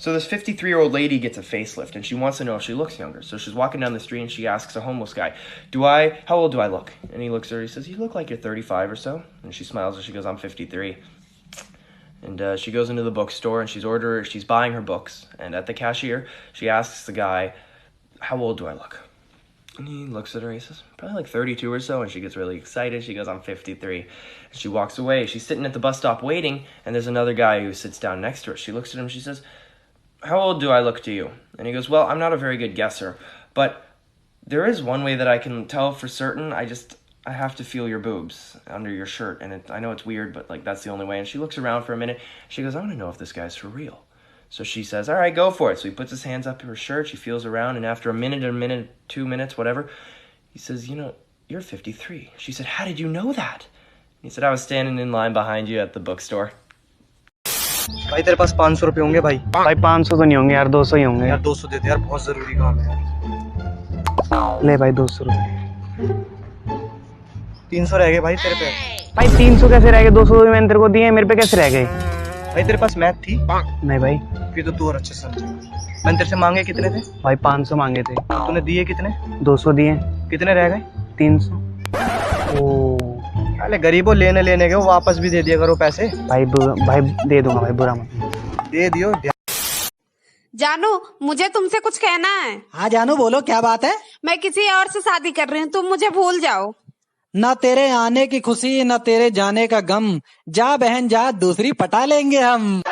So this 53-year-old lady gets a facelift, and she wants to know if she looks younger. So she's walking down the street, and she asks a homeless guy, how old do I look? And he looks at her, he says, you look like you're 35 or so. And she smiles, and she goes, I'm 53. And she goes into the bookstore, and she's buying her books. And at the cashier, she asks the guy, how old do I look? And he looks at her, he says, probably like 32 or so. And she gets really excited. She goes, I'm 53. And she walks away. She's sitting at the bus stop waiting, and there's another guy who sits down next to her. She looks at him, she says, how old do I look to you? And he goes, well, I'm not a very good guesser, but there is one way that I can tell for certain. I have to feel your boobs under your shirt, and I know it's weird, but like that's the only way. And she looks around for a minute. She goes, I want to know if this guy's for real. So she says, all right, go for it. So he puts his hands up in her shirt. She feels around, and after a minute, 2 minutes, whatever, he says, you're 53. She said, how did you know that? He said, I was standing in line behind you at the bookstore. भाई तेरे पास 500 रुपए होंगे भाई? भाई 500 तो नहीं होंगे यार, 200 ही होंगे यार। 200 दे दे यार, बहुत जरूरी काम है यार। ले भाई 200 रुपए। 300 रह गए भाई तेरे पे। भाई 300 कैसे रह गए? 200 मैंने तेरे को दिए, मेरे पे कैसे रह गए? भाई तेरे पास मैथ थी? नहीं भाई। फिर तो तू और अच्छे समझे। मैंने तेरे से मांगे कितने थे? भाई 500 मांगे थे। तूने दिए कितने? 200 दिए। कितने रह गए? 300। ओ अरे गरीबों, लेने गए वापस भी दे दिया करो पैसे। भाई दे दूंगा भाई, बुरा मत दे दियो। जानू, मुझे तुमसे कुछ कहना है। हाँ जानू, बोलो क्या बात है? मैं किसी और से शादी कर रही हूँ, तुम मुझे भूल जाओ। न तेरे आने की खुशी न तेरे जाने का गम, जा बहन जा, दूसरी पटा लेंगे हम।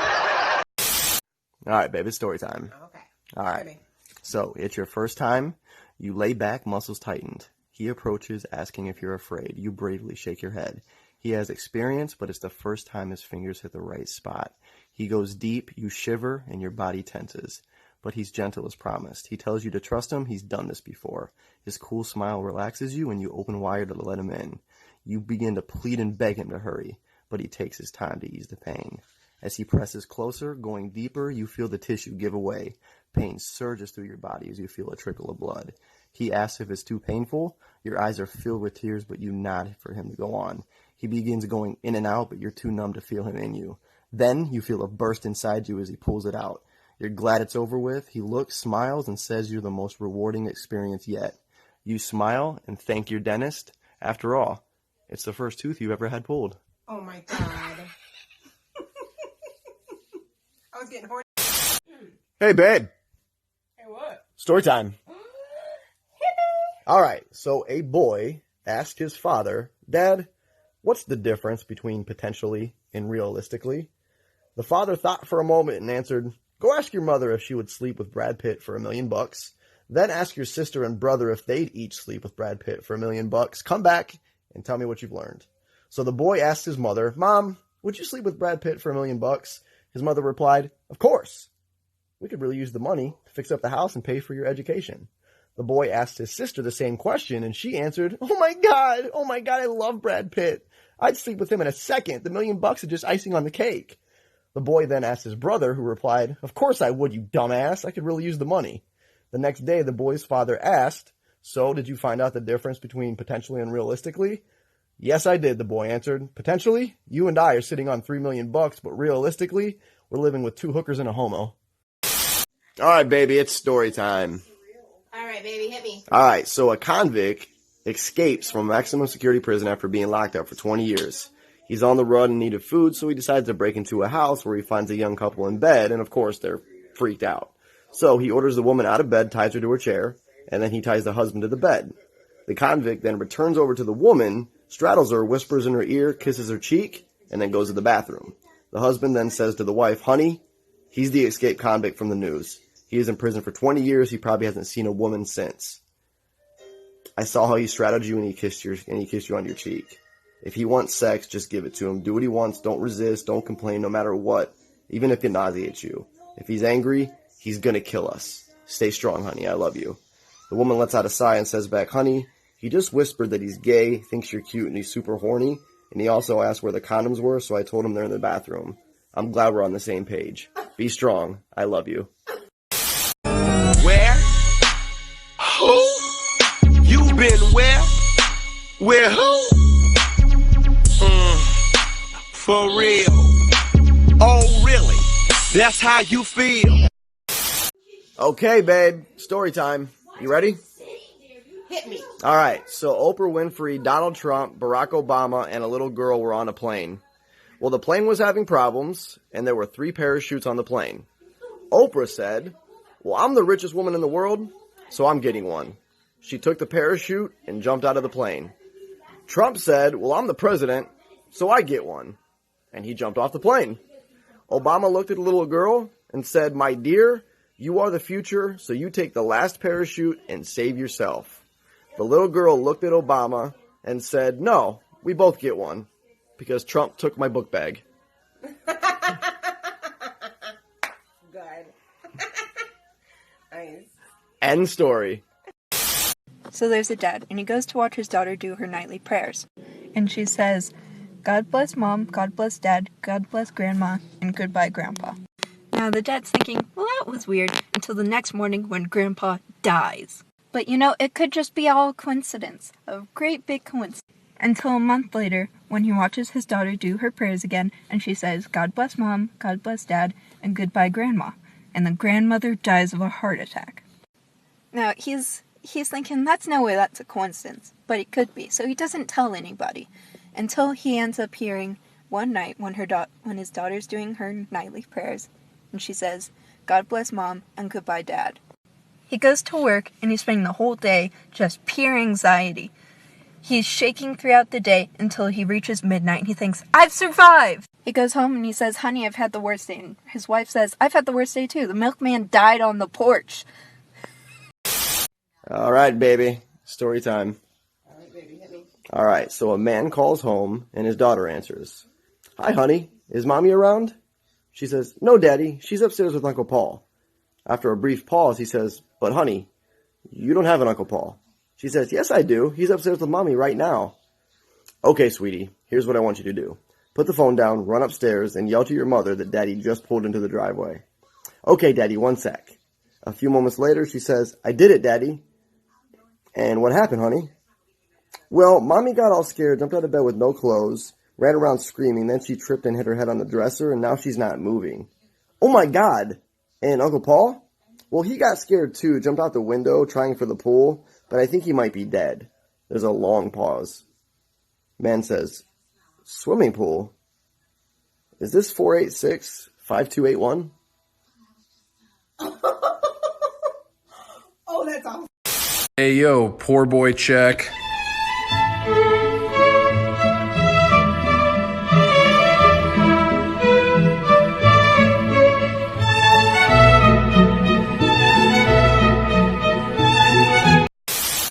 All right, babe, it's story time. Okay. All right. So, it's your first time. You lay back, muscles tightened. He approaches, asking if you're afraid. You bravely shake your head. He has experience, but it's the first time his fingers hit the right spot. He goes deep, you shiver, and your body tenses. But he's gentle as promised. He tells you to trust him. He's done this before. His cool smile relaxes you, and you open wider to let him in. You begin to plead and beg him to hurry, but he takes his time to ease the pain. As he presses closer, going deeper, you feel the tissue give away. Pain surges through your body as you feel a trickle of blood. He asks if it's too painful. Your eyes are filled with tears, but you nod for him to go on. He begins going in and out, but you're too numb to feel him in you. Then you feel a burst inside you as he pulls it out. You're glad it's over with. He looks, smiles, and says you're the most rewarding experience yet. You smile and thank your dentist. After all, it's the first tooth you've ever had pulled. Oh my God. I was getting horny. Hey, babe. Hey, what? Story time. All right, so a boy asked his father, Dad, what's the difference between potentially and realistically? The father thought for a moment and answered, go ask your mother if she would sleep with Brad Pitt for $1 million. Then ask your sister and brother if they'd each sleep with Brad Pitt for $1 million. Come back and tell me what you've learned. So the boy asked his mother, Mom, would you sleep with Brad Pitt for $1 million? His mother replied, of course. We could really use the money to fix up the house and pay for your education. The boy asked his sister the same question, and she answered, oh my God, I love Brad Pitt. I'd sleep with him in a second. The $1 million is just icing on the cake. The boy then asked his brother, who replied, of course I would, you dumbass. I could really use the money. The next day, the boy's father asked, so did you find out the difference between potentially and realistically? Yes, I did, the boy answered. Potentially, you and I are sitting on $3 million, but realistically, we're living with 2 hookers and a homo. All right, baby, it's story time. All right, baby, hit me. All right, so a convict escapes from maximum security prison after being locked up for 20 years. He's on the run and needed food, so he decides to break into a house where he finds a young couple in bed, and of course, they're freaked out. So he orders the woman out of bed, ties her to her chair, and then he ties the husband to the bed. The convict then returns over to the woman, straddles her, whispers in her ear, kisses her cheek, and then goes to the bathroom. The husband then says to the wife, honey, he's the escaped convict from the news. He is in prison for 20 years. He probably hasn't seen a woman since. I saw how he straddled you and he kissed you on your cheek. If he wants sex, just give it to him. Do what he wants. Don't resist. Don't complain no matter what, even if it nauseates you. If he's angry, he's going to kill us. Stay strong, honey. I love you. The woman lets out a sigh and says back, honey, he just whispered that he's gay, thinks you're cute, and he's super horny. And he also asked where the condoms were, so I told him they're in the bathroom. I'm glad we're on the same page. Be strong. I love you. Where? Who? You been where? Where who? For real. Oh, really? That's how you feel? Okay, babe. Story time. You ready? Hit me. All right. So Oprah Winfrey, Donald Trump, Barack Obama, and a little girl were on a plane. Well, the plane was having problems, and there were 3 parachutes on the plane. Oprah said, well, I'm the richest woman in the world, so I'm getting one. She took the parachute and jumped out of the plane. Trump said, well, I'm the president, so I get one. And he jumped off the plane. Obama looked at the little girl and said, my dear, you are the future, so you take the last parachute and save yourself. The little girl looked at Obama and said, no, we both get one, because Trump took my book bag. Good. Nice. End story. So there's a dad, and he goes to watch his daughter do her nightly prayers. And she says, God bless Mom, God bless Dad, God bless Grandma, and goodbye, Grandpa. Now the dad's thinking, well, that was weird, until the next morning when Grandpa dies. But it could just be all a coincidence, a great big coincidence. Until a month later, when he watches his daughter do her prayers again, and she says, God bless Mom, God bless Dad, and goodbye, Grandma. And the grandmother dies of a heart attack. Now, he's thinking, that's no way that's a coincidence, but it could be, so he doesn't tell anybody. Until he ends up hearing one night when his daughter's doing her nightly prayers, and she says, God bless Mom, and goodbye, Dad. He goes to work, and he's spending the whole day just pure anxiety. He's shaking throughout the day until he reaches midnight, and he thinks, I've survived! He goes home, and he says, honey, I've had the worst day. And his wife says, I've had the worst day, too. The milkman died on the porch. All right, baby. Story time. All right, baby, hit me. All right, so a man calls home, and his daughter answers. Hi, honey. Is Mommy around? She says, no, Daddy. She's upstairs with Uncle Paul. After a brief pause, he says, but honey, you don't have an Uncle Paul. She says, yes, I do. He's upstairs with Mommy right now. Okay, sweetie, here's what I want you to do. Put the phone down, run upstairs, and yell to your mother that Daddy just pulled into the driveway. Okay, Daddy, one sec. A few moments later, she says, I did it, Daddy. And what happened, honey? Well, Mommy got all scared, jumped out of bed with no clothes, ran around screaming, then she tripped and hit her head on the dresser, and now she's not moving. Oh my God! And Uncle Paul? Well, he got scared too, jumped out the window, trying for the pool, but I think he might be dead. There's a long pause. Man says, swimming pool? Is this 486-5281? Oh, that's awesome. Hey yo, poor boy check.